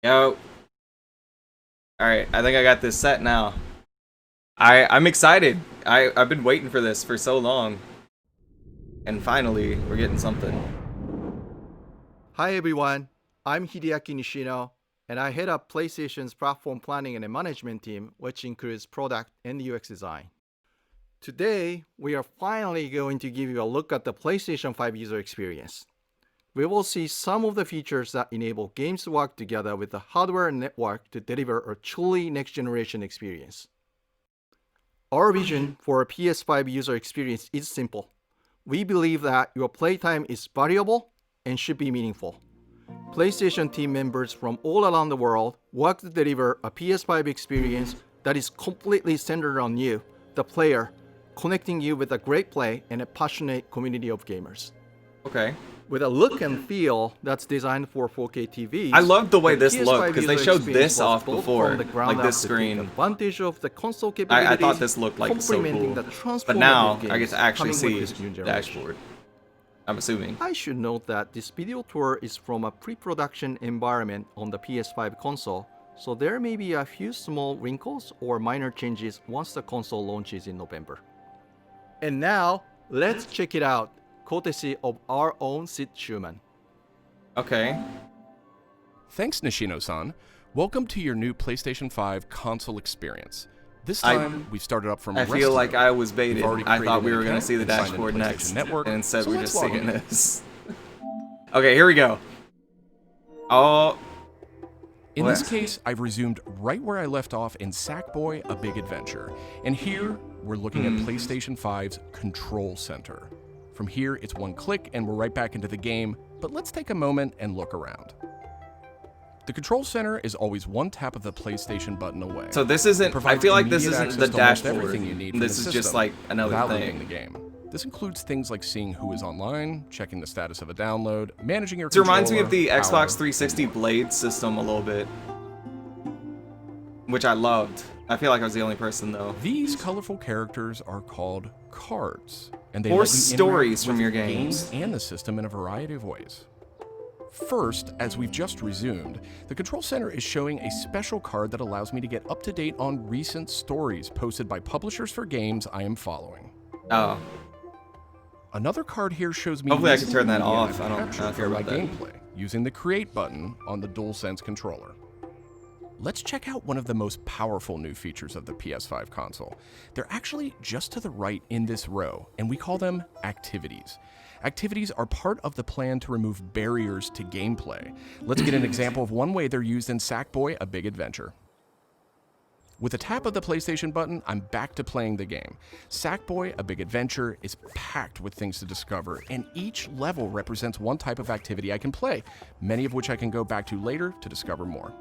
Yo. Alright, I think I got this set now. I'm excited. I've been waiting for this for so long. And finally, we're getting something. Hi everyone, I'm Hideaki Nishino, and I head up PlayStation's platform planning and management team, which includes product and UX design. Today, we are finally going to give you a look at the PlayStation 5 user experience. We will see some of the features that enable games to work together with the hardware and network to deliver a truly next-generation experience. Our vision for a PS5 user experience is simple. We believe that your playtime is valuable and should be meaningful. PlayStation team members from all around the world work to deliver a PS5 experience that is completely centered on you, the player, connecting you with a great play and a passionate community of gamers. Okay. With a look and feel that's designed for 4K TVs, I love the way this PS5 looked because they user showed experience this was off built before, from the ground like this up to take screen. advantage of the console capabilities, I thought this looked like so complementing cool, the transformative but now I get games to actually coming see with this new the generation. dashboard. I'm assuming. I should note that this video tour is from a pre-production environment on the PS5 console, so there may be a few small wrinkles or minor changes once the console launches in November. And now, let's check it out, courtesy of our own Sid Schumann. Okay. Thanks, Nishino-san. Welcome to your new PlayStation 5 console experience. This time, we've started up from I feel like I was baited. I thought we were going to see the and signed into dashboard PlayStation next, Network, and instead so we're let's just log seeing in. this. Okay, here we go. Oh. In What? this case, I've resumed right where I left off in Sackboy: A Big Adventure. And here, we're looking at PlayStation 5's Control Center. From here, it's one click and we're right back into the game, but let's take a moment and look around. The Control Center is always one tap of the PlayStation button away. So this isn't, I Provides feel like this immediate isn't the access to almost dashboard. everything you need from This the is just system like another without leaving thing. the game. This includes things like seeing who is online, checking the status of a download, managing your It reminds me of the controller, power, Xbox 360 Blade system a little bit, which I loved. I feel like I was the only person though. These colorful characters are called cards, and they Or let you stories interact from with your the games. and the system in a variety of ways. First, as we've just resumed, the Control Center is showing a special card that allows me to get up to date on recent stories posted by publishers for games I am following. Oh. Another card here shows me Hopefully I can recent turn that media off. I've I don't captured care from my about that. gameplay using the Create button on the DualSense controller. Let's check out one of the most powerful new features of the PS5 console. They're actually just to the right in this row, and we call them activities. Activities are part of the plan to remove barriers to gameplay. Let's get an example of one way they're used in Sackboy: A Big Adventure. With a tap of the PlayStation button, I'm back to playing the game. Sackboy: A Big Adventure is packed with things to discover, and each level represents one type of activity I can play, many of which I can go back to later to discover more.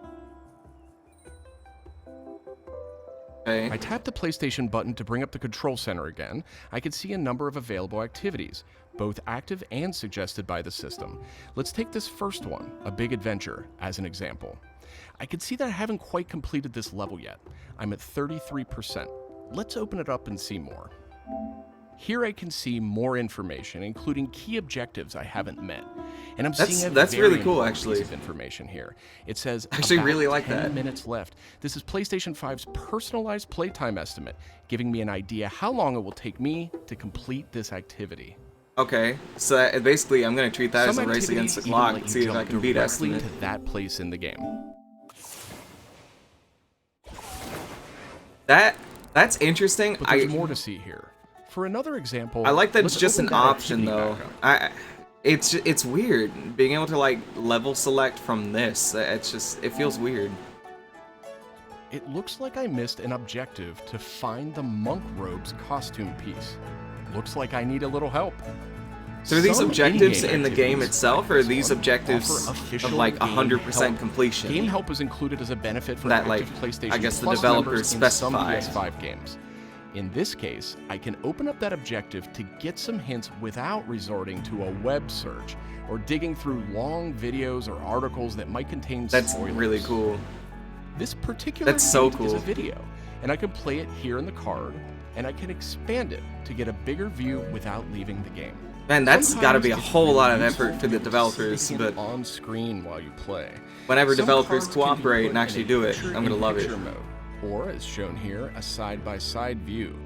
Okay. I tap the PlayStation button to bring up the Control Center again. I can see a number of available activities, both active and suggested by the system. Let's take this first one, A Big Adventure, as an example. I can see that I haven't quite completed this level yet. I'm at 33%. Let's open it up and see more. Here I can see more information, including key objectives I haven't met. And I'm seeing a That's very really cool, important actually. piece of information here. It says I actually about really like 10 that. minutes left. This is PlayStation 5's personalized playtime estimate, giving me an idea how long it will take me to complete this activity. Okay, so basically I'm going to treat that as Some a race against the activities even clock let and you see if I jump can beat directly estimate. to that place in the game. That's interesting. But there's more to see here. For another example, I like that it's let's just an open that option activity though. back up. It's weird being able to like level select from this. It feels weird. It looks like I missed an objective to find the monk robes costume piece. Looks like I need a little help. So are these Some objectives in-game in the game activities itself, or are these offer objectives official of like game 100% help. completion? Game help is included as a benefit for That, like, active PlayStation I guess the Plus developers members in some specify. PS5 games. In this case, I can open up that objective to get some hints without resorting to a web search or digging through long videos or articles that might contain That's spoilers. really cool. This particular That's so hint is a cool. video, and I can play it here in the card, and I can expand it to get a bigger view without leaving the game. Man, that's got to Sometimes be a it's whole really lot of useful effort for the to developers, see but it on screen while you play. whenever Some developers cards can be cooperate put and in actually a do it, I'm gonna love it. picture mode, or as shown here, a side-by-side view.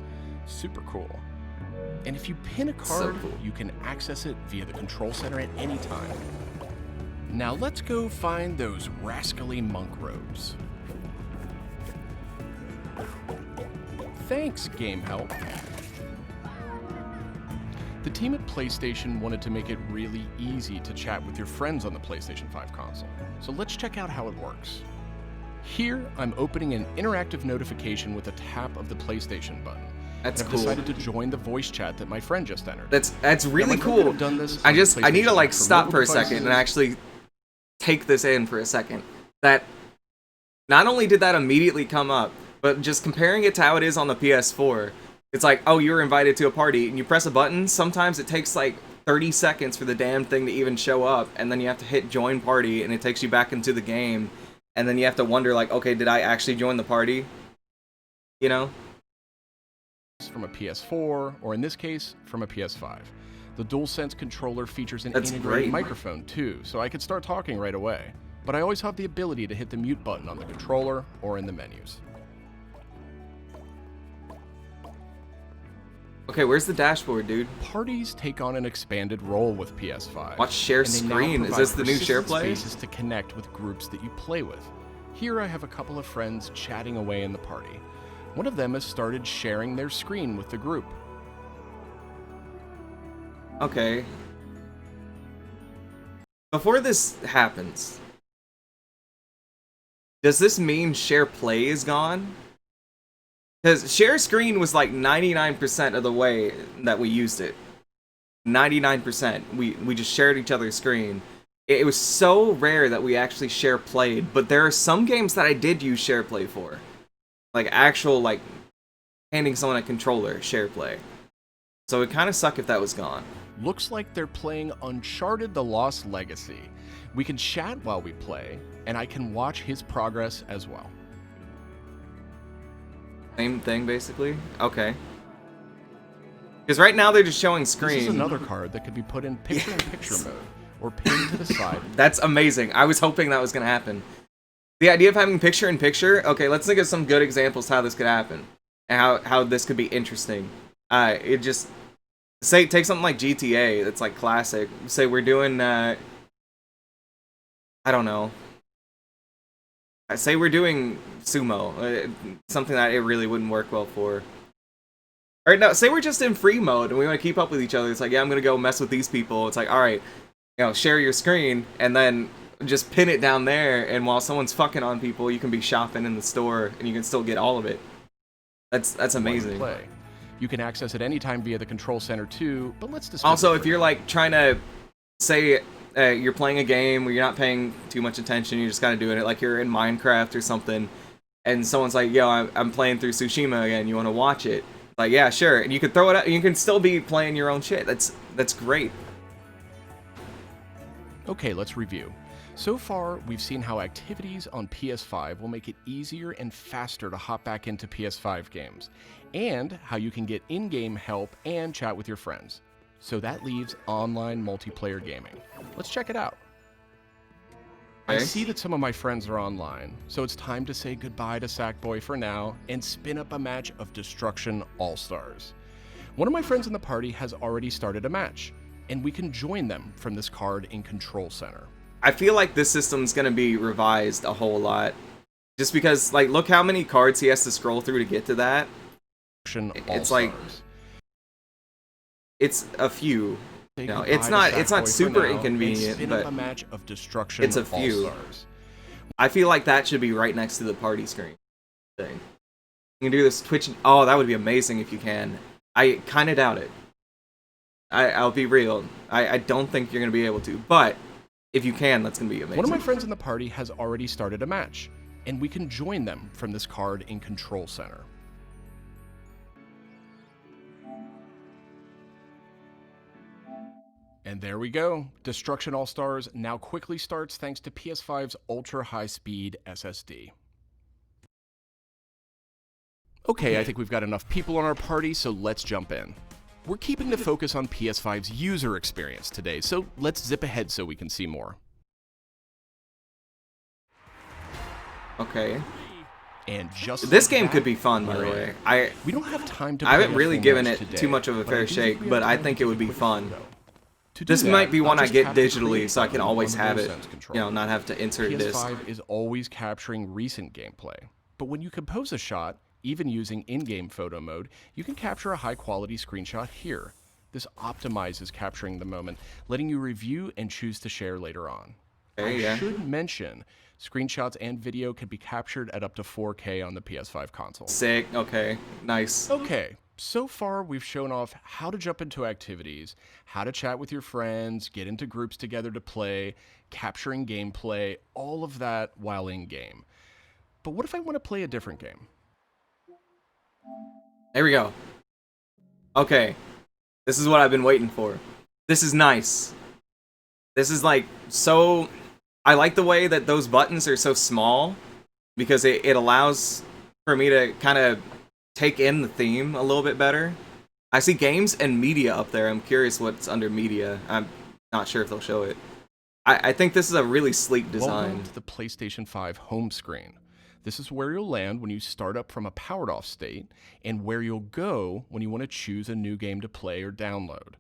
Super cool. And if you pin a card, So cool. you can access it via the control center at any time. Now let's go find those rascally monk robes. Thanks, Game Help. The team at PlayStation wanted to make it really easy to chat with your friends on the PlayStation 5 console, so let's check out how it works. Here, I'm opening an interactive notification with a tap of the PlayStation button. That's I've cool. decided to join the voice chat that my friend just entered. That's really Now, I could cool. have done this I on the need to PlayStation like for stop mobile for a second and devices. actually take this in for a second. That not only did that immediately come up, but just comparing it to how it is on the PS4, it's like, oh, you were invited to a party, and you press a button. Sometimes it takes like 30 seconds for the damn thing to even show up, and then you have to hit join party, and it takes you back into the game, and then you have to wonder like, okay, did I actually join the party? You know? From a PS4, or in this case, from a PS5. The DualSense controller features an That's integrated great. microphone too, so I could start talking right away. But I always have the ability to hit the mute button on the controller or in the menus. Okay, where's the dashboard, dude? Parties take on an expanded role with PS5. Watch share and they now screen. Is provide this the new share persistent play? spaces to connect with groups that you play with. Here I have a couple of friends chatting away in the party. One of them has started sharing their screen with the group. Okay. Before this happens, does this mean share play is gone? Because share screen was like 99% of the way that we used it. 99%. We just shared each other's screen. It was so rare that we actually share played, but there are some games that I did use share play for. Like actual, like, handing someone a controller, share play. So it kind of suck if that was gone. Looks like they're playing Uncharted: The Lost Legacy. We can chat while we play, and I can watch his progress as well. Same thing, basically? Okay. Because right now they're just showing This screen. is another card that could be put in picture-in-picture mode, or pinned to the side. That's amazing. I was hoping that was going to happen. The idea of having picture-in-picture, okay, let's think of some good examples how this could happen. And how this could be interesting. It just... take something like GTA, that's like classic. Say we're doing, I don't know. Say we're doing sumo, something that it really wouldn't work well for. Alright, now, say we're just in free mode and we want to keep up with each other. It's like, yeah, I'm going to go mess with these people. It's like, alright, you know, share your screen and then just pin it down there. And while someone's fucking on people, you can be shopping in the store and you can still get all of it. That's amazing. Play. You can access it anytime via the control center too, but let's discuss. Also, if you're like trying to say you're playing a game where you're not paying too much attention, you're just kind of doing it like you're in Minecraft or something, and someone's like, "Yo, I'm playing through Tsushima again. You want to watch it?" Like, yeah, sure. And you can throw it out. You can still be playing your own shit. That's great. Okay, let's review. So far, we've seen how activities on PS5 will make it easier and faster to hop back into PS5 games, and how you can get in-game help and chat with your friends. So that leaves online multiplayer gaming. Let's check it out. I Okay. see that some of my friends are online, so it's time to say goodbye to Sackboy for now and spin up a match of Destruction All-Stars. One of my friends in the party has already started a match, and we can join them from this card in Control Center. I feel like this system's gonna be revised a whole lot, just because like look how many cards he has to scroll through to get to that. It's like it's a few. No, it's not super inconvenient, but a match of Destruction it's a few. All-Stars. I feel like that should be right next to the party screen thing. You can do this Twitch. Oh, that would be amazing if you can. I kind of doubt it. I'll be real. I don't think you're gonna be able to, but if you can, that's gonna be amazing. One of my friends in the party has already started a match, and we can join them from this card in Control Center. And there we go. Destruction All-Stars now quickly starts thanks to PS5's ultra-high-speed SSD. Okay, I think we've got enough people on our party, so let's jump in. We're keeping the focus on PS5's user experience today, so let's zip ahead so we can see more. Okay. And just This like game that, could be fun, by the we're way. in. We don't have time to I haven't play a really full given match it today, too much of a but I fair do think shake, we have but I time think to it would take a be quick fun. photo. To do This that, might be one I'll I just get tap the digitally, create so I can button always on the have it. DualSense You controller. know, not have to insert a disc. PS5 is always capturing recent gameplay, but when you compose a shot, even using in-game photo mode, you can capture a high-quality screenshot here. This optimizes capturing the moment, letting you review and choose to share later on. Okay, I yeah. should mention, screenshots and video can be captured at up to 4K on the PS5 console. Sick. Okay. Nice. Okay, so far we've shown off how to jump into activities, how to chat with your friends, get into groups together to play, capturing gameplay, all of that while in-game. But what if I want to play a different game? There we go. Okay. This is what I've been waiting for. This is nice. This is like so... I like the way that those buttons are so small because it allows for me to kind of take in the theme a little bit better. I see games and media up there. I'm curious what's under media. I'm not sure if they'll show it. I think this is a really sleek design. Welcome to the PlayStation 5 home screen. This is where you'll land when you start up from a powered off state and where you'll go when you want to choose a new game to play or download.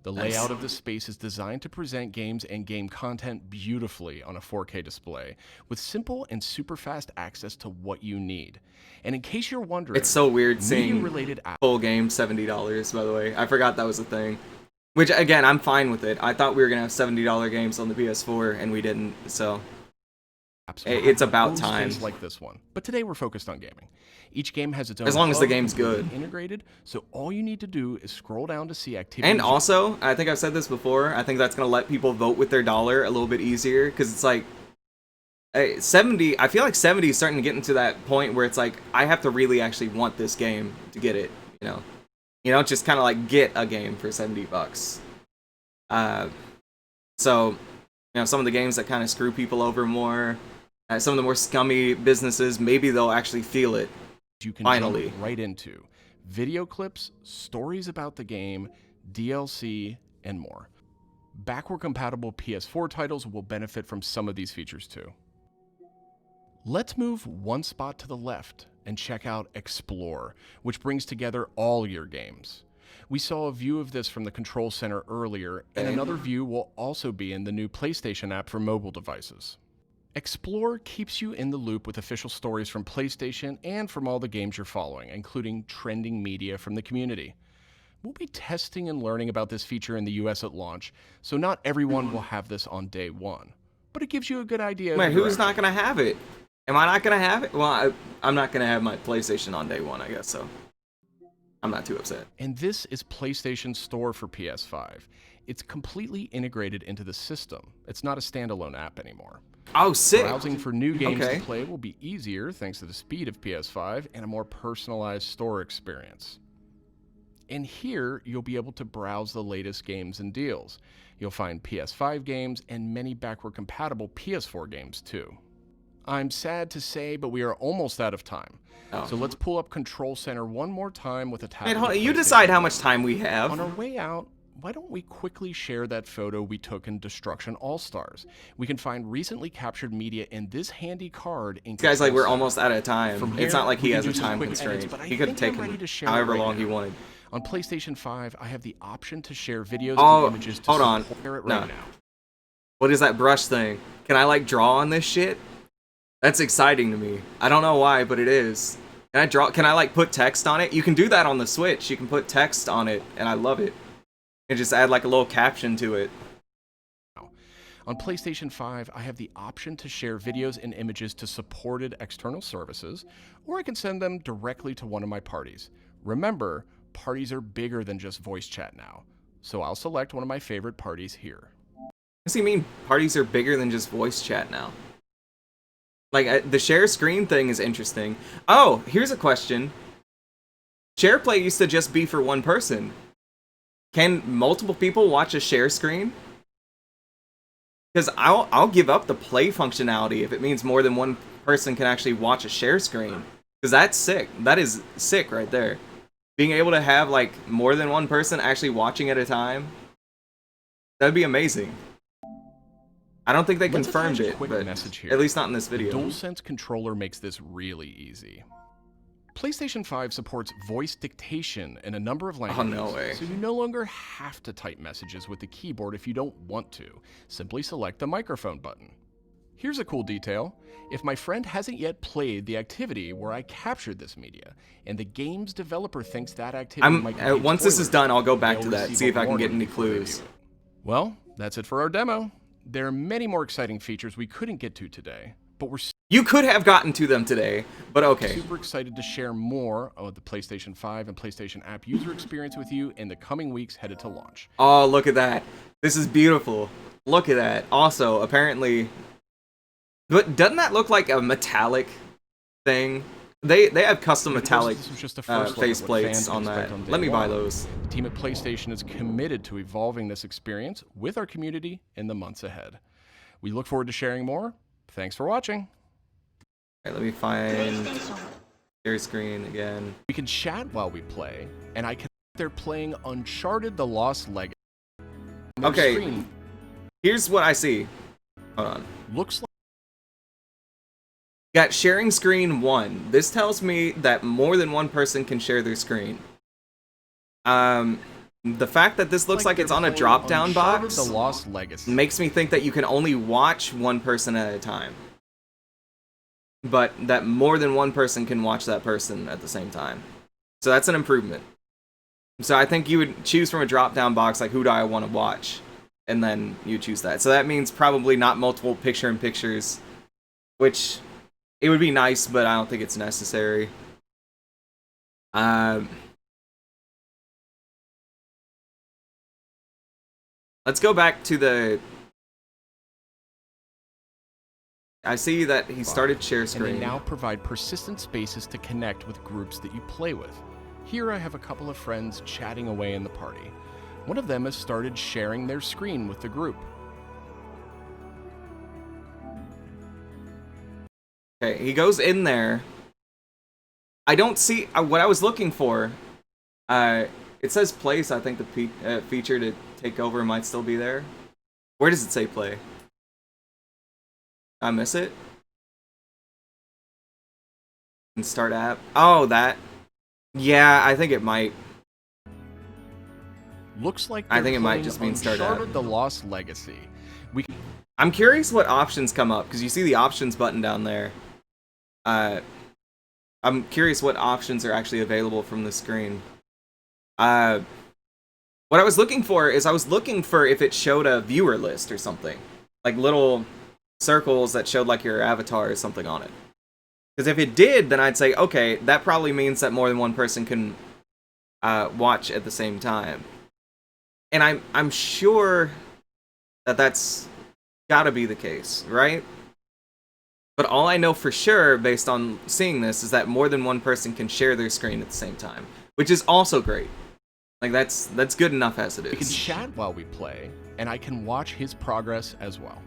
The layout of the space is designed to present games and game content beautifully on a 4K display, with simple and super fast access to what you need. And in case you're wondering, It's so weird seeing media-related apps. full game $70, by the way. I forgot that was a thing. Which, again, I'm fine with it. I thought we were going to have $70 games on the PS4, and we didn't, so... It's about time. Like this one, but today we're focused on gaming. Each game has its own. As long as the hub game's completely good. integrated, so all you need to do is scroll down to see activities. And also, I think I've said this before, I think that's going to let people vote with their dollar a little bit easier, because it's like, 70, I feel like 70 is starting to get into that point where it's like, I have to really actually want this game to get it, you know? You don't just kind of like get a game for $70. So, you know, some of the games that kind of screw people over more, some of the more scummy businesses, maybe they'll actually feel it. You can finally jump right into video clips, stories about the game, DLC, and more. Backward compatible PS4 titles will benefit from some of these features too. Let's move one spot to the left and check out Explore, which brings together all your games. We saw a view of this from the Control Center earlier, and another view will also be in the new PlayStation app for mobile devices. Explore keeps you in the loop with official stories from PlayStation and from all the games you're following, including trending media from the community. We'll be testing and learning about this feature in the US at launch, so not everyone will have this on day one. But it gives you a good idea of Wait, the who's direction. not going to have it? Am I not going to have it? Well, I'm not going to have my PlayStation on day one, I guess, so I'm not too upset. And this is PlayStation's store for PS5. It's completely integrated into the system. It's not a standalone app anymore. Oh, sick! Browsing for new games Okay. to play will be easier thanks to the speed of PS5 and a more personalized store experience. And here, you'll be able to browse the latest games and deals. You'll find PS5 games and many backward-compatible PS4 games too. I'm sad to say, but we are almost out of time. Oh. So let's pull up Control Center one more time with a tap. Wait, of hold the on. You PlayStation decide how button. much time we On have. our way out, why don't we quickly share that photo we took in Destruction All-Stars? We can find recently captured media in this handy card. In Guys, like, Control we're Center. almost out of time. From It's here, not like we he can has do a some time quick constraint. edits, but I He could have think I'm ready taken to share it however right long he now. wanted. On PlayStation 5, I have the option to share videos Oh, and images to hold on. share it No. right now. What is that brush thing? Can I, like, draw on this shit? That's exciting to me. I don't know why, but it is. Can I draw? Can I, like, put text on it? You can do that on the Switch. You can put text on it, and I love it. And just add, like, a little caption to it. On PlayStation 5, I have the option to share videos and images to supported external services, or I can send them directly to one of my parties. Remember, parties are bigger than just voice chat now, so I'll select one of my favorite parties here. What does he mean parties are bigger than just voice chat now? Like, the share screen thing is interesting. Oh, here's a question. SharePlay used to just be for one person. Can multiple people watch a share screen? Because I'll give up the play functionality if it means more than one person can actually watch a share screen. Because that's sick. That is sick right there. being able to have like more than one person actually watching at a time, that'd be amazing. I don't think they Let's confirmed attach a it, quick but message here. at least not in this The video. DualSense controller makes this really easy. PlayStation 5 supports voice dictation in a number of languages, no way. so you no longer have to type messages with the keyboard if you don't want to. Simply select the microphone button. Here's a cool detail. If my friend hasn't yet played the activity where I captured this media, and the game's developer thinks that activity might contain once this is spoilers, done, I'll go back to they'll that, receive see a if I can get warning any before they clues. view it. Well, that's it for our demo. There are many more exciting features we couldn't get to today, but we're You could have gotten to them today, but okay. super excited to share more of the PlayStation 5 and PlayStation app user experience with you in the coming weeks headed to launch. Oh, look at that. This is beautiful. Look at that. Also, apparently... But doesn't that look like a metallic thing? They have custom metallic This was just a first look at face what plates fans on can that. expect on day Let me buy one. those. The team at PlayStation is committed to evolving this experience with our community in the months ahead. We look forward to sharing more. Thanks for watching. Okay, let me find share screen again. We can chat while we play, and I can they're playing Uncharted: The Lost Legacy. Their Okay. screen Here's what I see. Hold on. looks like Got sharing screen 1. This tells me that more than one person can share their screen. The fact that this looks like it's they're on a playing drop-down Uncharted: box The Lost Legacy. makes me think that you can only watch one person at a time. But that more than one person can watch that person at the same time. So that's an improvement. So I think you would choose from a drop-down box, like who do I want to watch? And then you choose that. So that means probably not multiple picture-in-pictures, which it would be nice, but I don't think it's necessary. Let's go back to the... I see that he started share And they screen. now provide persistent spaces to connect with groups that you play with. Here I have a couple of friends chatting away in the party. One of them has started sharing their screen with the group. Okay, he goes in there. I don't see what I was looking for. It says place. I think the feature to take over might still be there. Where does it say play? I miss it. And start app. Oh, that. Yeah, I think it might. Looks like I they're think it might playing just mean start app. Uncharted: The Lost Legacy. We I'm curious what options come up because you see the options button down there. I'm curious what options are actually available from the screen. What I was looking for is if it showed a viewer list or something, like little circles that showed like your avatar or something on it. Because if it did, then I'd say, okay, that probably means that more than one person can watch at the same time. And I'm sure that that's gotta be the case, right? But all I know for sure, based on seeing this, is that more than one person can share their screen at the same time, which is also great. Like that's good enough as it is. can chat while we play, and I can watch his progress as well.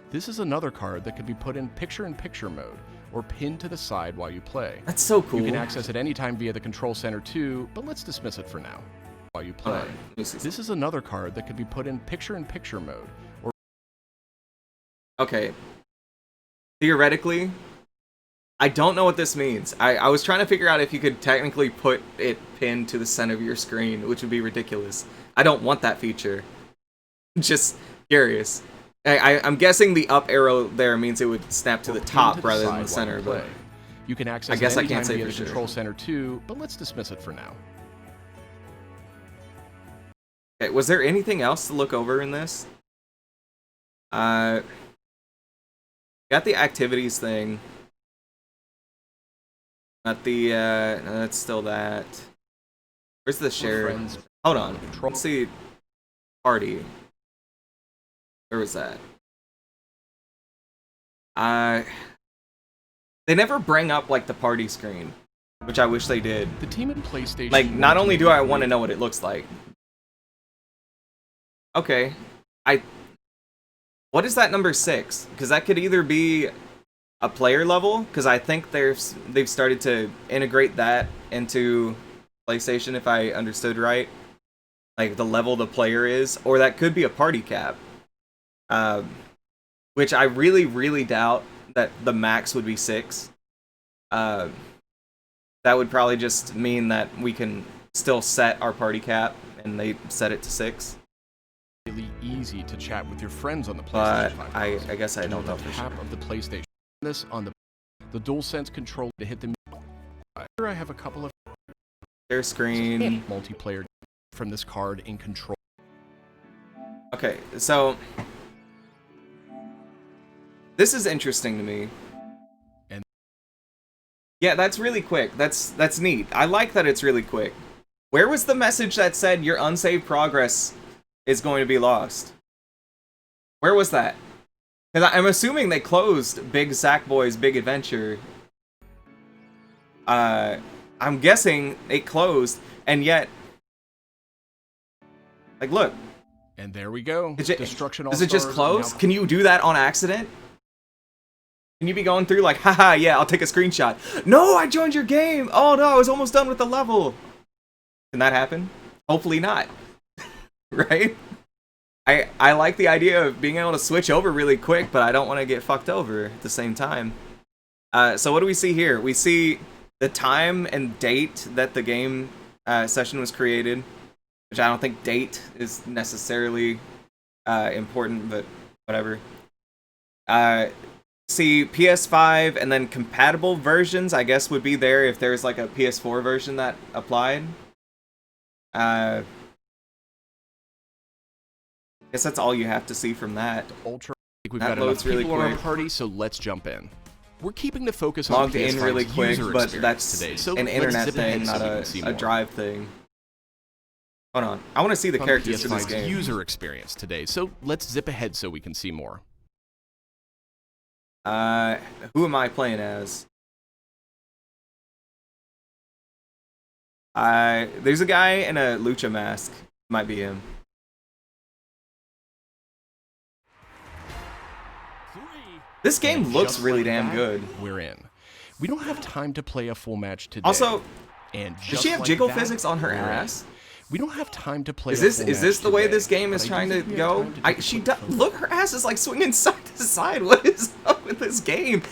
This is another card that could be put in picture-in-picture mode, or pinned to the side while you play. That's so cool. You can access it anytime via the control center too, but let's dismiss it for now. While you play. Let me see. This is another card that could be put in picture-in-picture mode, or Okay. Theoretically, I don't know what this means. I was trying to figure out if you could technically put it pinned to the center of your screen, which would be ridiculous. I don't want that feature. Just curious. I'm guessing the up arrow there means it would snap to the pinned top to the rather than side the while center, you but play. You can access I guess it I can't anytime say via for the sure. control center too, but let's dismiss it for now. okay, was there anything else to look over in this? Got the activities thing. Not the no, that's still that. Where's the share? Friends. Hold on. Control. Let's see. Party. Where was that? They never bring up like the party screen, which I wish they did. The team at PlayStation. Like, not want only to do I make want to know what it looks like. Okay. What is that number 6? Because that could either be a player level, because I think they've started to integrate that into PlayStation, if I understood right. Like the level the player is, or that could be a party cap. Which I really, really doubt that the max would be 6. That would probably just mean that we can still set our party cap, and they set it to 6. Really easy to chat with your friends on the But PlayStation 5 I console. guess I To don't the know for tap sure. of the PlayStation. This on the DualSense controller to hit the. Here I have a couple of Share screen. multiplayer from this card in control. Okay, so this is interesting to me. And yeah, that's really quick. That's neat. I like that it's really quick. Where was the message that said your unsaved progress is going to be lost? Where was that? Because I'm assuming they closed Big Sackboy's Big Adventure. I'm guessing it closed, and yet, like, look. And there we go. Destruction Does it just All-Stars close? now- Can you do that on accident? Can you be going through like, haha, yeah, I'll take a screenshot. No, I joined your game. Oh no, I was almost done with the level. Can that happen? Hopefully not. Right? I like the idea of being able to switch over really quick, but I don't want to get fucked over at the same time. So what do we see here? We see the time and date that the game session was created, which I don't think date is necessarily important, but whatever. See PS5 and then compatible versions, I guess, would be there if there's like a PS4 version that applied. I guess that's all you have to see from that. Ultra. I think we've That got enough loads really people in our quick. party, so let's jump in. We're keeping the focus on Logged PS5's in really quick, user but experience that's today. So an let's internet zip ahead thing, so not we can see a more. drive thing. Hold on. I want to see the On characters for PS5's this game. user experience today. So let's zip ahead so we can see more. Who am I playing as? There's a guy in a lucha mask. Might be him. This game And looks just really like damn that, good. We're in. We don't have time to play a full match today. Also, and does just she have like jiggle that, physics on her we're in. ass? We don't have time to play. Is a this full is this match the way today, this game is but I trying do to think we have go? time to take a She quick does. photo. Look, her ass is like swinging side to side. What is up with this game?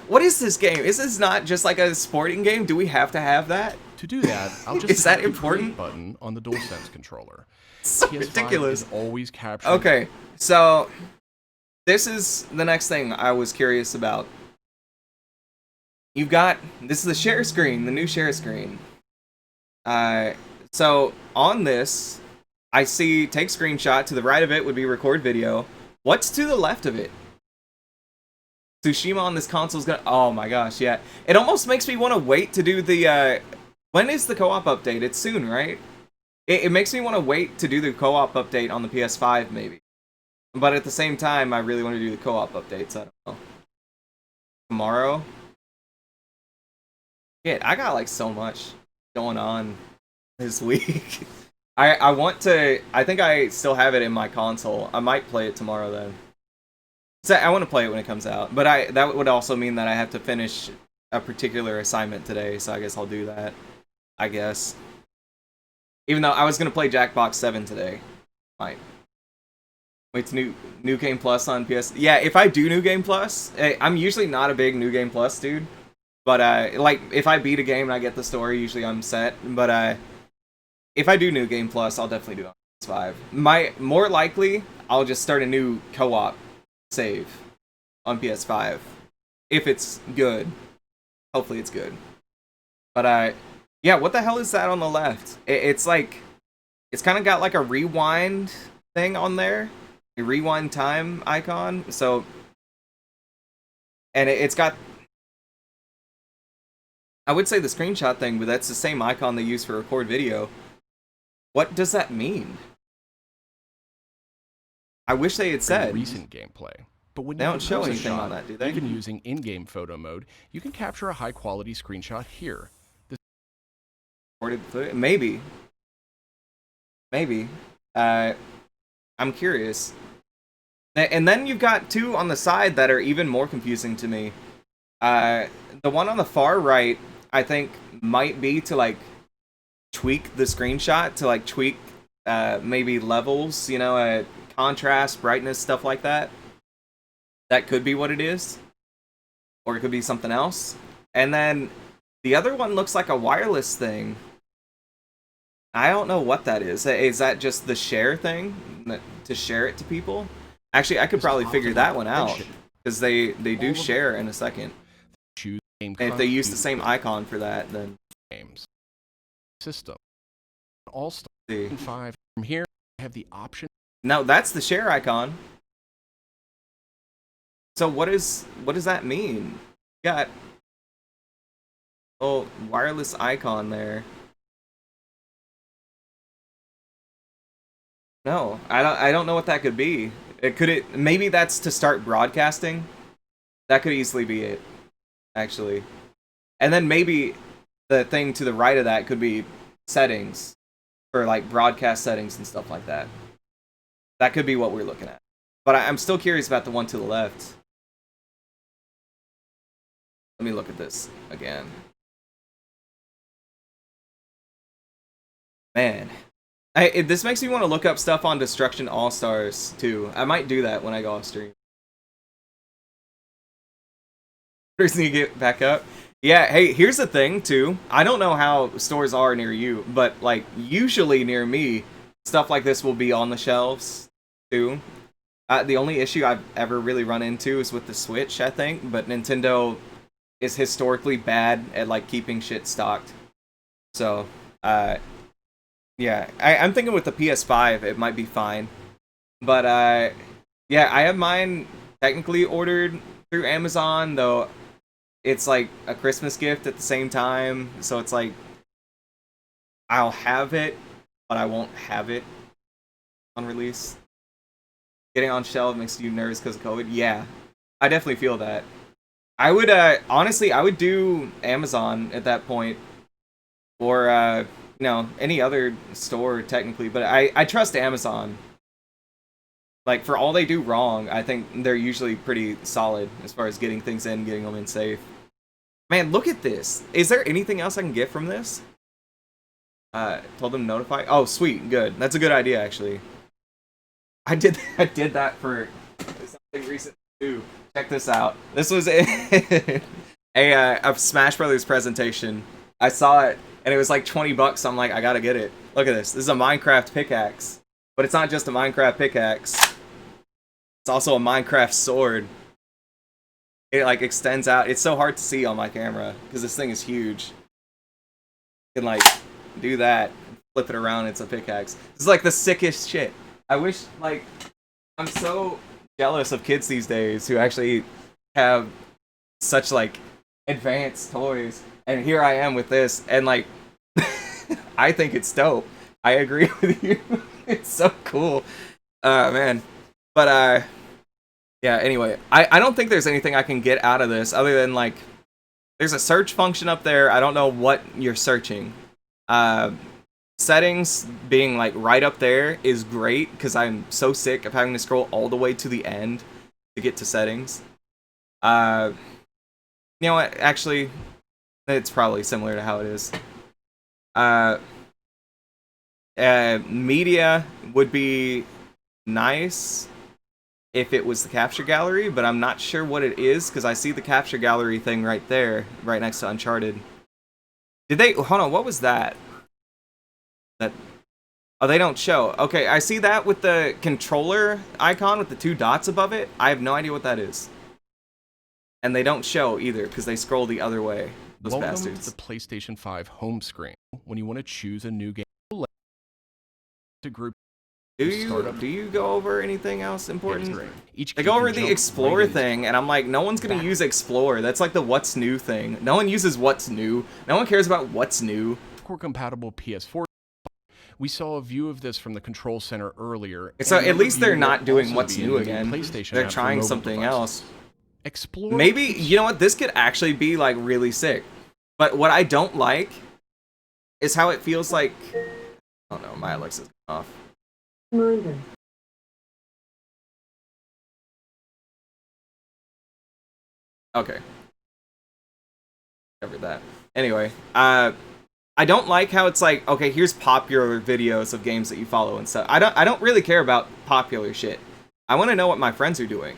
What is this game? Is this not just like a sporting game? Do we have to have that? To do that, I'll just Is that tap the important? create button on the DualSense controller. So PS5 ridiculous. is always capturing. Okay, so this is the next thing I was curious about. You've got, this is the share screen, the new share screen. So on this, I see take screenshot. To the right of it would be record video. What's to the left of it? Tsushima on this console is gonna, oh my gosh, yeah. It almost makes me want to wait to do the, when is the co-op update? It's soon, right? It makes me want to wait to do the co-op update on the PS5, maybe. But at the same time, I really want to do the co-op updates. I don't know. Tomorrow? Yeah, I got like so much going on this week. I want to, I think I still have it in my console. I might play it tomorrow then. So I want to play it when it comes out. But that would also mean that I have to finish a particular assignment today, so I guess I'll do that. I guess. Even though I was going to play Jackbox 7 today. Might. Wait, it's New Game Plus on PS. Yeah, if I do New Game Plus, I'm usually not a big New Game Plus dude. But, like, if I beat a game and I get the story, usually I'm set. But, if I do New Game Plus, I'll definitely do it on PS5. More likely, I'll just start a new co-op save on PS5. If it's good. Hopefully it's good. But, yeah, what the hell is that on the left? It's like, it's kind of got like a rewind thing on there. A rewind time icon. So, and it's got, I would say the screenshot thing, but that's the same icon they use for record video. What does that mean? I wish they had said. Recent gameplay. But when They you don't show compose a anything shot, on that, do they? Even using in-game photo mode, you can capture a high-quality screenshot here. Recorded footage? Maybe. Maybe. I'm curious. And then you've got two on the side that are even more confusing to me. The one on the far right, I think, might be to like tweak the screenshot, to like tweak maybe levels, you know, contrast, brightness, stuff like that. That could be what it is. Or it could be something else. And then the other one looks like a wireless thing. I don't know what that is. Is that just the share thing? To share it to people? Actually, I could probably figure that one out. Because they do share in a second. Choose game And if they use the same icon for that, then... games. System. All Star See. 5. From here, I have the option. No, that's the share icon. So what does that mean? You got wireless icon there. No, I don't know what that could be. Maybe that's to start broadcasting. That could easily be it, actually. And then maybe the thing to the right of that could be settings for like broadcast settings and stuff like that. That could be what we're looking at. But I'm still curious about the one to the left. Let me look at this again. Man. This makes me want to look up stuff on Destruction All-Stars, too. I might do that when I go off stream. First need to get back up. Yeah, hey, here's the thing, too. I don't know how stores are near you, but, like, usually near me, stuff like this will be on the shelves, too. The only issue I've ever really run into is with the Switch, I think, but Nintendo is historically bad at, like, keeping shit stocked. So, yeah, I'm thinking with the PS5, it might be fine. But, yeah, I have mine technically ordered through Amazon, though it's like a Christmas gift at the same time. So it's like, I'll have it, but I won't have it on release. Getting on shelf makes you nervous because of COVID. Yeah, I definitely feel that. I would, honestly, I would do Amazon at that point. Or, no, any other store, technically, but I trust Amazon. Like, for all they do wrong, I think they're usually pretty solid as far as getting things in, getting them in safe. Man, look at this. Is there anything else I can get from this? Told them to notify. Oh, sweet, good. That's a good idea, actually. I did that for something recent, too. Check this out. This was a Smash Brothers presentation. I saw it, and it was like $20. I'm like, I gotta get it. Look at this. This is a Minecraft pickaxe. But it's not just a Minecraft pickaxe. It's also a Minecraft sword. It like extends out. It's so hard to see on my camera because this thing is huge. You can like do that, flip it around. It's a pickaxe. This is like the sickest shit. I wish, like, I'm so jealous of kids these days who actually have such like advanced toys. And here I am with this, and like, I think it's dope. I agree with you. It's so cool. Man. But, yeah, anyway. I don't think there's anything I can get out of this other than, like, there's a search function up there. I don't know what you're searching. Settings being, like, right up there is great because I'm so sick of having to scroll all the way to the end to get to settings. You know what? Actually, it's probably similar to how it is. Media would be nice if it was the capture gallery, but I'm not sure what it is because I see the capture gallery thing right there, right next to Uncharted. Did they? Hold on, what was that? Oh, they don't show. Okay, I see that with the controller icon with the two dots above it. I have no idea what that is. And they don't show either because they scroll the other way. Those Welcome bastards. to the PlayStation 5 home screen. When you want to choose a new game, to group. Do you go over anything else important? Each They go over the jump Explore right into thing, and I'm like, no one's gonna Back. use Explore. That's like the what's new thing. No one uses what's new. No one cares about what's new. core compatible PS4. We saw a view of this from the control center earlier. So and at least they're review not will doing also what's be in new the again. PlayStation They're app for trying mobile something devices. else. Explore. Maybe, you know what, this could actually be like really sick. But what I don't like is how it feels like, oh no, my Alexa's off. Okay. Covered that. Anyway, I don't like how it's like, okay, here's popular videos of games that you follow and stuff. I don't really care about popular shit. I want to know what my friends are doing.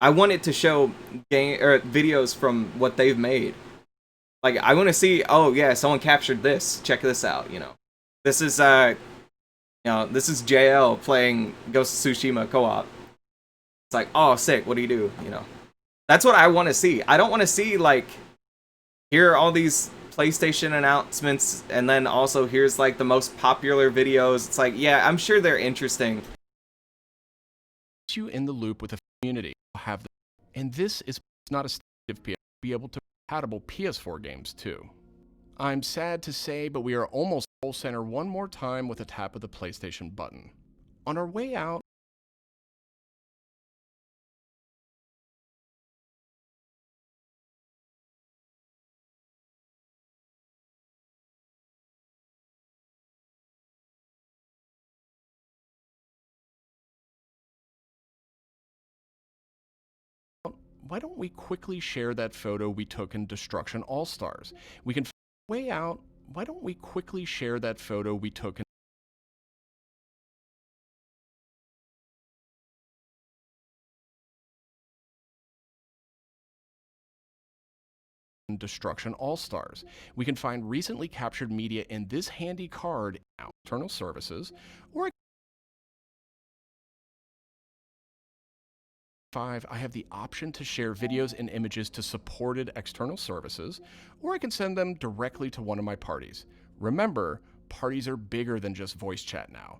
I want it to show videos from what they've made. Like, I want to see, oh yeah, someone captured this. Check this out, you know. This is this is JL playing Ghost of Tsushima co-op. It's like, oh, sick, what do you do? You know. That's what I want to see. I don't want to see, like, here are all these PlayStation announcements, and then also here's, like, the most popular videos. It's like, yeah, I'm sure they're interesting. You in the loop with a community have, and this is not a state of PS be able to compatible PS4 games too. I'm sad to say, but we are almost full center one more time with a tap of the PlayStation button. On our way out, why don't we quickly share that photo we took in Destruction All-Stars? We can way out. Why don't we quickly share that photo we took in Destruction All-Stars? We can find recently captured media in this handy card, External Services, or I have the option to share videos and images to supported external services, or I can send them directly to one of my parties. Remember, parties are bigger than just voice chat now.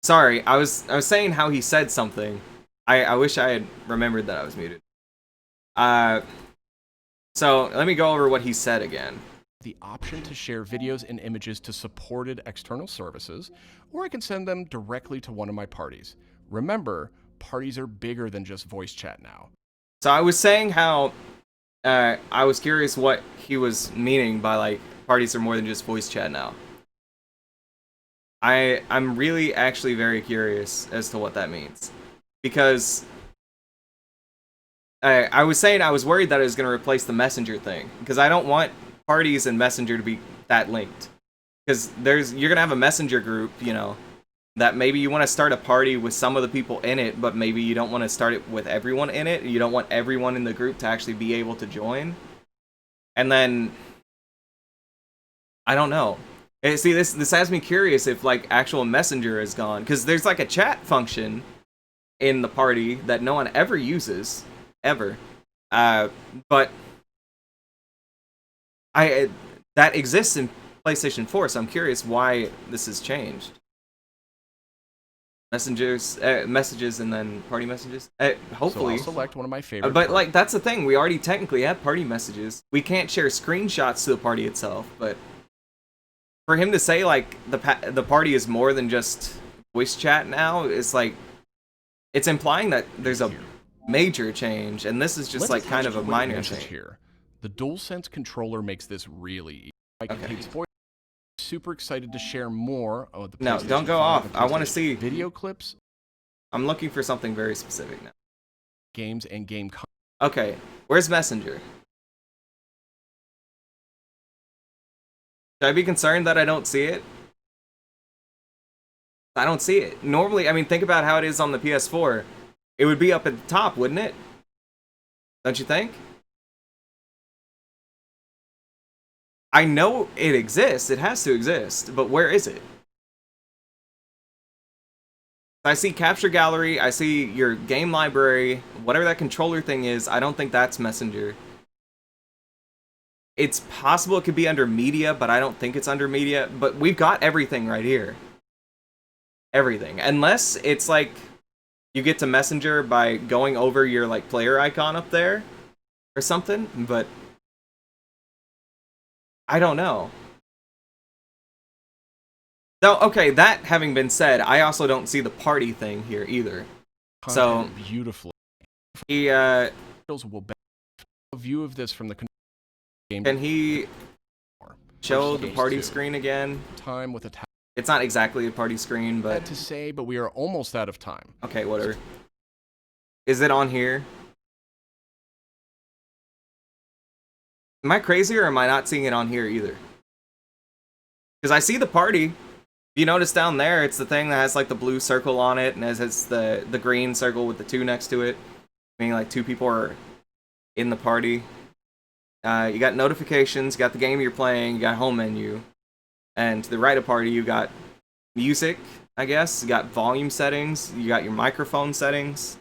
Sorry, I was saying how he said something. I wish I had remembered that I was muted. So let me go over what he said again. The option to share videos and images to supported external services, or I can send them directly to one of my parties. Remember, parties are bigger than just voice chat now. So I was saying how I was curious what he was meaning by, like, parties are more than just voice chat now. I'm really actually very curious as to what that means, because I was saying I was worried that it was going to replace the Messenger thing, because I don't want parties and Messenger to be that linked, because you're going to have a Messenger group, you know, that maybe you want to start a party with some of the people in it, but maybe you don't want to start it with everyone in it. You don't want everyone in the group to actually be able to join. And then I don't know. See, this has me curious if, like, actual Messenger is gone, because there's, like, a chat function in the party that no one ever uses, ever. But that exists in PlayStation 4, so I'm curious why this has changed. Messages, and then party messages. Hopefully, so I'll select one of my favorite. But like, that's the thing. We already technically have party messages. We can't share screenshots to the party itself, but for him to say, like, the party is more than just voice chat now, is like, it's implying that there's a major change, and this is just, like, kind of a minor change. Here. The DualSense controller makes this really easy. I can take voice. Super excited to share more of the No, don't go off. I want to see video clips. I'm looking for something very specific now. Games and game content. Okay, where's Messenger? Should I be concerned that I don't see it? I don't see it. Normally, I mean, think about how it is on the PS4. It would be up at the top, wouldn't it? Don't you think? I know it exists. It has to exist. But where is it? I see Capture Gallery. I see your game library. Whatever that controller thing is, I don't think that's Messenger. It's possible it could be under media, but I don't think it's under media. But we've got everything right here. Everything. Unless it's like you get to Messenger by going over your like player icon up there or something, but I don't know. So, okay, that having been said, I also don't see the party thing here either. So beautifully. He will a view of this from the game. Can he show the party screen again? Time with a It's not exactly a party screen, but to say, but we are almost out of time. Okay, whatever. Is it on here? Am I crazy or am I not seeing it on here either? Because I see the party. If you notice down there, it's the thing that has like the blue circle on it, and it's the green circle with the 2 next to it, meaning like 2 people are in the party. You got notifications, you got the game you're playing, you got home menu, and to the right of party you got music, I guess. You got volume settings, you got your microphone settings,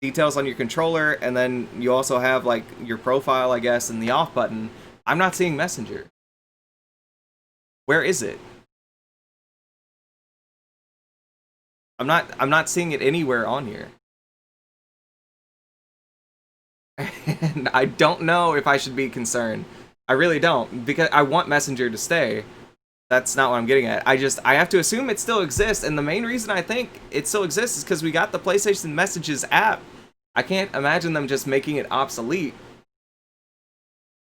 details on your controller, and then you also have like your profile, I guess, and the off button. I'm not seeing Messenger. Where is it? I'm not seeing it anywhere on here. And I don't know if I should be concerned. I really don't, because I want Messenger to stay. That's not what I'm getting at. I have to assume it still exists, and the main reason I think it still exists is because we got the PlayStation Messages app. I can't imagine them just making it obsolete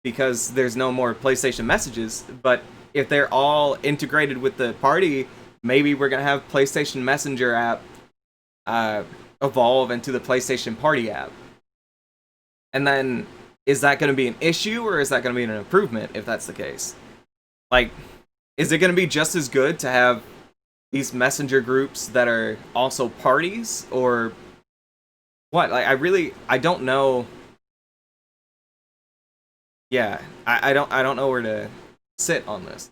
because there's no more PlayStation Messages, but if they're all integrated with the party, maybe we're gonna have PlayStation Messenger app evolve into the PlayStation Party app. And then, is that gonna be an issue, or is that gonna be an improvement if that's the case? Like, is it gonna be just as good to have these messenger groups that are also parties, or what? Like, I don't know. Yeah, I don't know where to sit on this.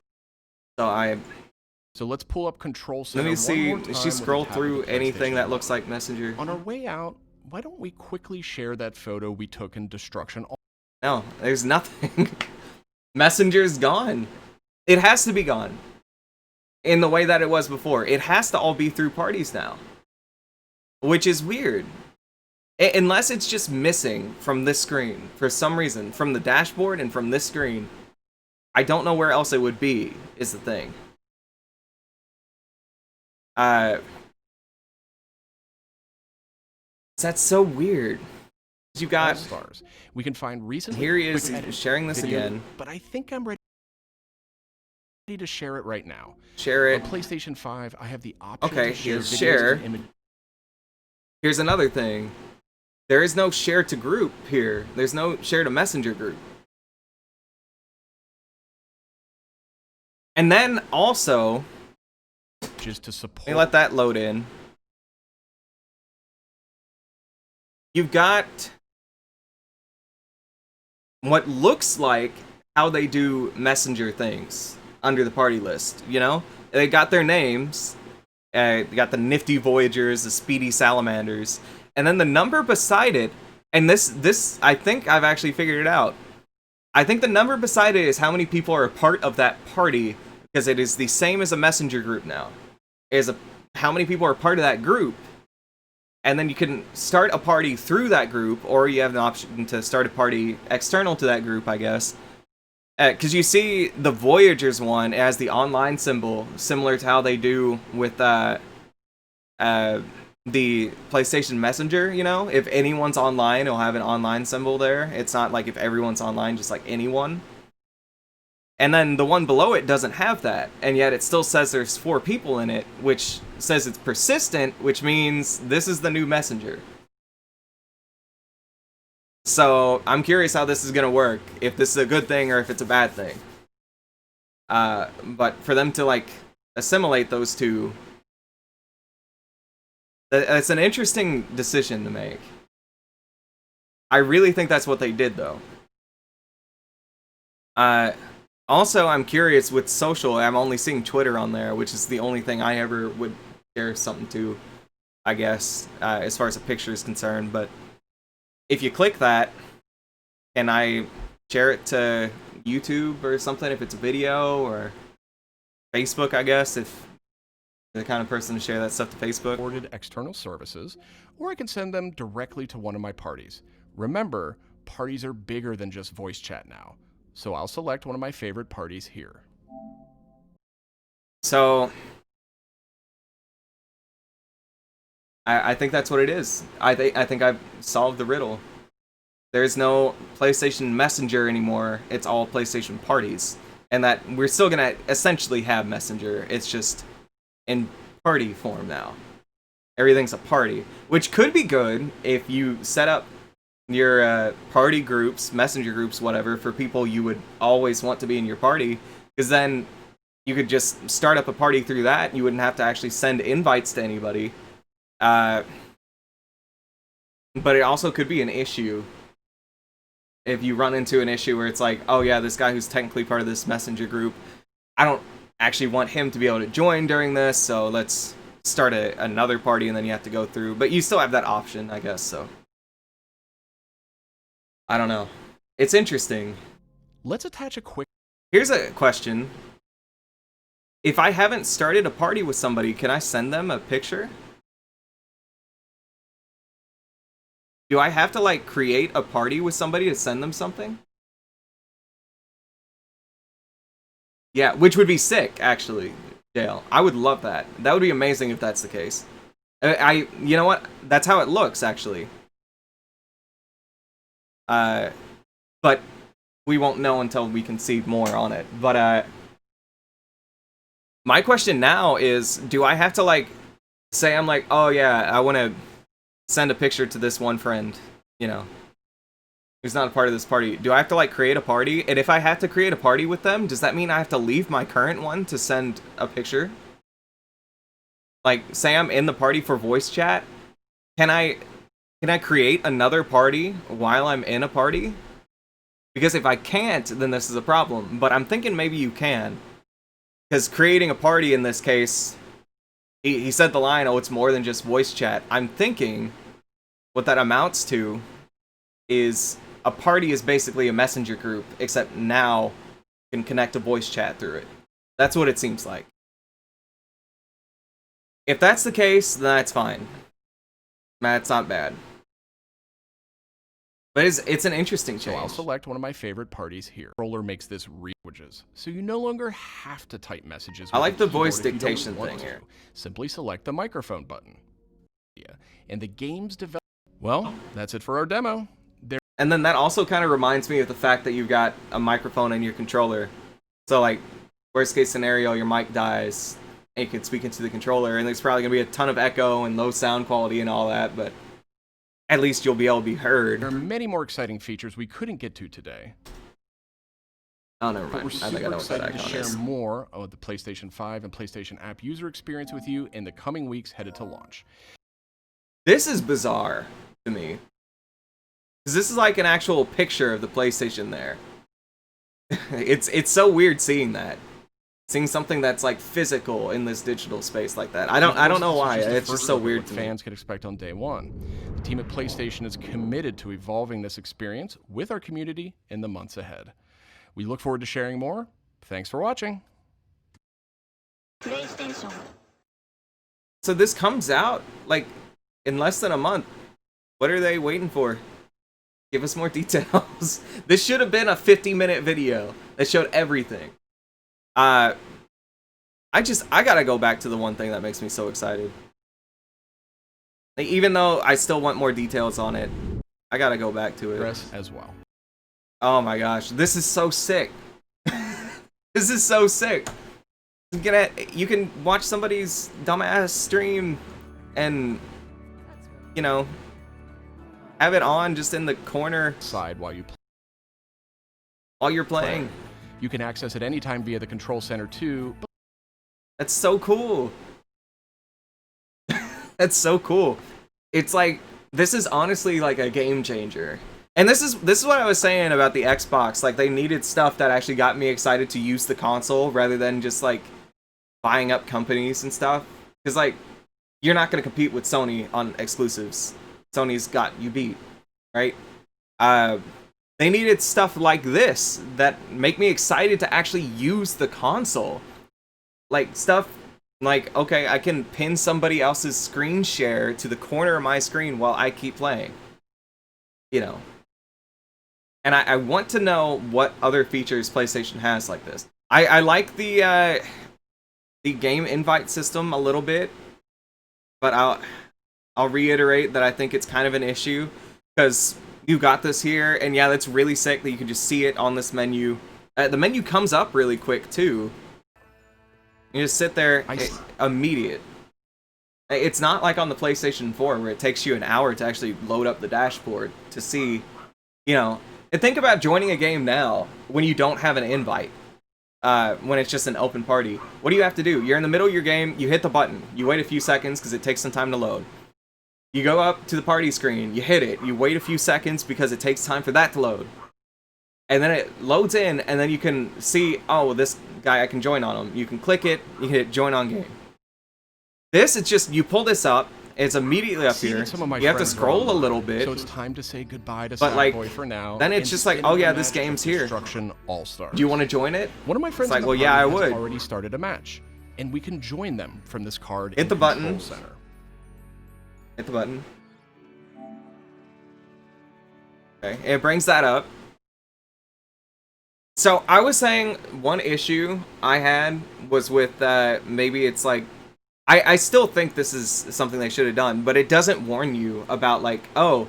So let's pull up Control Center. Let me see. Did she scroll through anything that looks like Messenger? On our way out, why don't we quickly share that photo we took in Destruction? No, there's nothing. Messenger's gone. It has to be gone. In the way that it was before. It has to all be through parties now. Which is weird. Unless it's just missing from this screen. For some reason. From the dashboard and from this screen. I don't know where else it would be, is the thing. That's so weird. You got stars. We can find recent. Here he is sharing this video, again. But I think I'm ready to share it right now. Share it. On PlayStation 5, I have the option okay, to share here's share. Here's another thing. There is no share to group here. There's no share to messenger group. And then also, just to support. Let me let that load in. You've got what looks like how they do messenger things under the party list, you know? They got their names. They got the nifty Voyagers, the speedy Salamanders, and then the number beside it, and this I think I've actually figured it out. I think the number beside it is how many people are a part of that party, because it is the same as a messenger group now. How many people are part of that group, and then you can start a party through that group, or you have an option to start a party external to that group, I guess. Because you see the Voyagers one as the online symbol, similar to how they do with the PlayStation Messenger, you know? If anyone's online, it'll have an online symbol there. It's not like if everyone's online, just like anyone. And then the one below it doesn't have that, and yet it still says there's 4 people in it, which says it's persistent, which means this is the new messenger. So I'm curious how this is going to work, if this is a good thing or if it's a bad thing. But for them to like assimilate those two, it's an interesting decision to make. I really think that's what they did, though. Also, I'm curious with social, I'm only seeing Twitter on there, which is the only thing I ever would share something to, I guess, as far as a picture is concerned. But if you click that, can I share it to YouTube or something if it's a video, or Facebook, I guess, if you're the kind of person to share that stuff to Facebook. Supported external services, or I can send them directly to one of my parties. Remember, parties are bigger than just voice chat now, so I'll select one of my favorite parties here. So I think that's what it is. I think I've solved the riddle. There's no PlayStation Messenger anymore. It's all PlayStation parties. And that we're still gonna essentially have Messenger. It's just in party form now. Everything's a party, which could be good if you set up your party groups, Messenger groups, whatever, for people you would always want to be in your party, because then you could just start up a party through that. You wouldn't have to actually send invites to anybody. But it also could be an issue if you run into an issue where it's like, oh yeah, this guy who's technically part of this Messenger group, I don't actually want him to be able to join during this, so let's start another party, and then you have to go through. But you still have that option, I guess, so. I don't know. It's interesting. Let's attach a quick... Here's a question. If I haven't started a party with somebody, can I send them a picture? Do I have to, like, create a party with somebody to send them something? Yeah, which would be sick, actually, Dale. I would love that. That would be amazing if that's the case. You know what? That's how it looks, actually. But we won't know until we can see more on it. But, my question now is, do I have to, like, say I'm like, oh yeah, I want to send a picture to this one friend, you know, who's not a part of this party. Do I have to, like, create a party? And if I have to create a party with them, does that mean I have to leave my current one to send a picture? Like, say I'm in the party for voice chat. Can I create another party while I'm in a party? Because if I can't, then this is a problem. But I'm thinking maybe you can. Because creating a party in this case, he said the line, oh, it's more than just voice chat. I'm thinking what that amounts to is a party is basically a messenger group, except now you can connect a voice chat through it. That's what it seems like. If that's the case, then that's fine. That's not bad. But it's an interesting change. So I'll select one of my favorite parties here. Controller makes this languages, so you no longer have to type messages. I like the voice dictation thing here. Simply select the microphone button. And the game's develop. Well, that's it for our demo. And then that also kind of reminds me of the fact that you've got a microphone in your controller. So, like, worst case scenario, your mic dies, and you can speak into the controller, and there's probably going to be a ton of echo and low sound quality and all that, but at least you'll be able to be heard. There are many more exciting features we couldn't get to today. Oh, never mind. But we're super excited to share is. more of the PlayStation 5 and PlayStation app user experience with you in the coming weeks headed to launch. This is bizarre to me. Because this is like an actual picture of the PlayStation there. It's so weird seeing that. Seeing something that's like physical in this digital space like that. I don't know why. It's just so weird to me. Fans can expect on day one. The team at PlayStation is committed to evolving this experience with our community in the months ahead. We look forward to sharing more. Thanks for watching. PlayStation. So this comes out like in less than a month. What are they waiting for? Give us more details. This should have been a 50-minute video that showed everything. I gotta go back to the one thing that makes me so excited. Like, even though I still want more details on it, I gotta go back to it. Press as well. Oh my gosh, this is so sick. This is so sick. You can watch somebody's dumbass stream and, you know, have it on just in the corner Side while you while you're playing. You can access it anytime via the control center too. That's so cool. That's so cool. It's like, this is honestly like a game changer. And this is what I was saying about the Xbox. Like, they needed stuff that actually got me excited to use the console rather than just like buying up companies and stuff. Because like, you're not going to compete with Sony on exclusives. Sony's got you beat, right? They They needed stuff like this that make me excited to actually use the console. Like, stuff like, okay, I can pin somebody else's screen share to the corner of my screen while I keep playing. You know. And I want to know what other features PlayStation has like this. I like the game invite system a little bit, but I'll reiterate that I think it's kind of an issue, because you got this here, and yeah, that's really sick that you can just see it on this menu. The menu comes up really quick too. You just sit there, immediate. It's not like on the PlayStation 4 where it takes you an hour to actually load up the dashboard to see, you know. And think about joining a game now when you don't have an invite. When it's just an open party. What do you have to do? You're in the middle of your game, you hit the button, you wait a few seconds because it takes some time to load. You go up to the party screen, you hit it, you wait a few seconds because it takes time for that to load. And then it loads in, and then you can see, oh, well, this guy, I can join on him. You can click it, you hit join on game. This, it's just, you pull this up, it's immediately up here. You have to scroll a little bit. So it's time to say goodbye to but like, Boy for now. Then it's just like, oh yeah, this game's here. Destruction All-Stars. Do you want to join it? One of my friends it's like, well, yeah, I would. Already started a match, and we can join them from this card. Hit the button. Center. Hit the button. Okay, it brings that up. So I was saying one issue I had was with maybe it's like, I still think this is something they should have done, but it doesn't warn you about like, oh,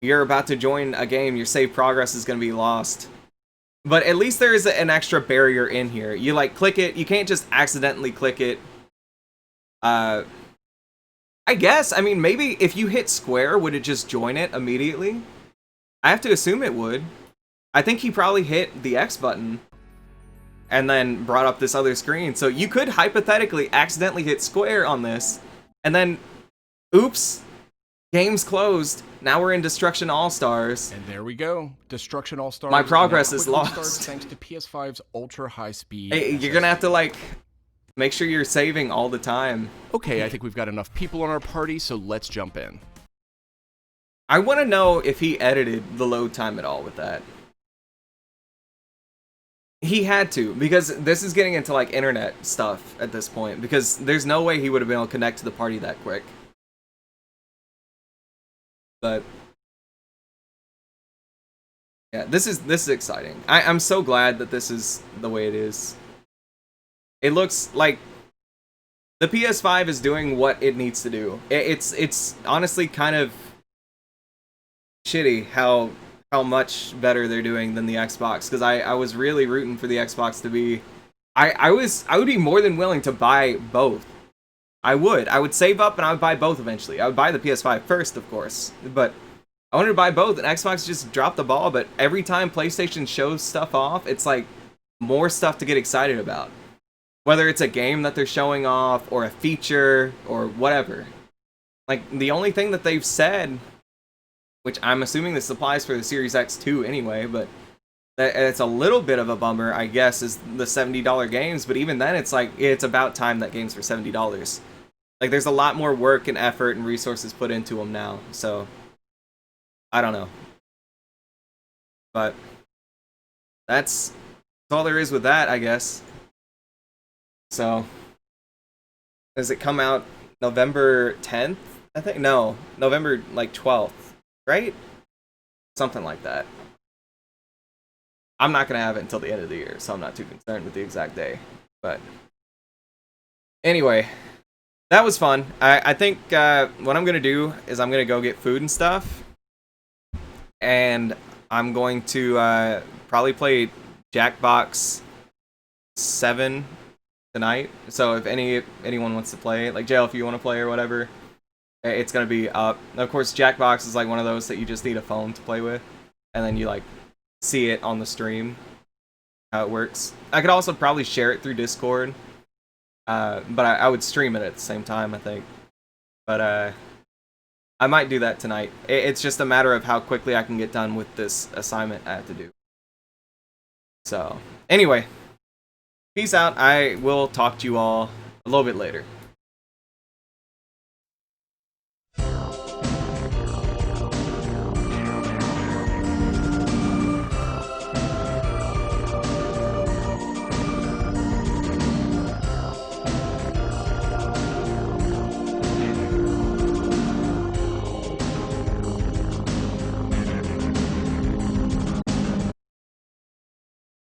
you're about to join a game, your save progress is going to be lost. But at least there is an extra barrier in here. You like click it, you can't just accidentally click it. I guess, I mean, maybe if you hit square, would it just join it immediately? I have to assume it would. I think he probably hit the X button and then brought up this other screen. So you could hypothetically accidentally hit square on this, and then, oops, game's closed. Now we're in Destruction All-Stars. And there we go. Destruction All-Stars. My progress is lost. Thanks to PS5's ultra-high speed. Hey, you're gonna have to, like, make sure you're saving all the time. Okay, I think we've got enough people on our party, so let's jump in. I want to know if he edited the load time at all with that. He had to, because this is getting into like internet stuff at this point, because there's no way he would have been able to connect to the party that quick. But yeah, this is exciting. I'm so glad that this is the way it is. It looks like the PS5 is doing what it needs to do. It's honestly kind of shitty how much better they're doing than the Xbox, because I was really rooting for the Xbox to be... I would be more than willing to buy both. I would save up and I would buy both eventually. I would buy the PS5 first, of course, but I wanted to buy both, and Xbox just dropped the ball. But every time PlayStation shows stuff off, it's like more stuff to get excited about. Whether it's a game that they're showing off, or a feature, or whatever. Like, the only thing that they've said, which I'm assuming this applies for the Series X too anyway, but it's a little bit of a bummer, I guess, is the $70 games. But even then, it's like, it's about time that games for $70. Like, there's a lot more work and effort and resources put into them now, so I don't know. But that's all there is with that, I guess. So, does it come out November 10th? I think, no, November, like, 12th. Right? Something like that. I'm not going to have it until the end of the year, so I'm not too concerned with the exact day. But anyway, that was fun. I think what I'm going to do is I'm going to go get food and stuff. And I'm going to probably play Jackbox 7 tonight. So if anyone wants to play, like Jail, if you want to play or whatever, it's going to be up. Of course, Jackbox is like one of those that you just need a phone to play with. And then you like see it on the stream, how it works. I could also probably share it through Discord. But I would stream it at the same time, I think. But I might do that tonight. It's just a matter of how quickly I can get done with this assignment I have to do. So, anyway. Peace out. I will talk to you all a little bit later.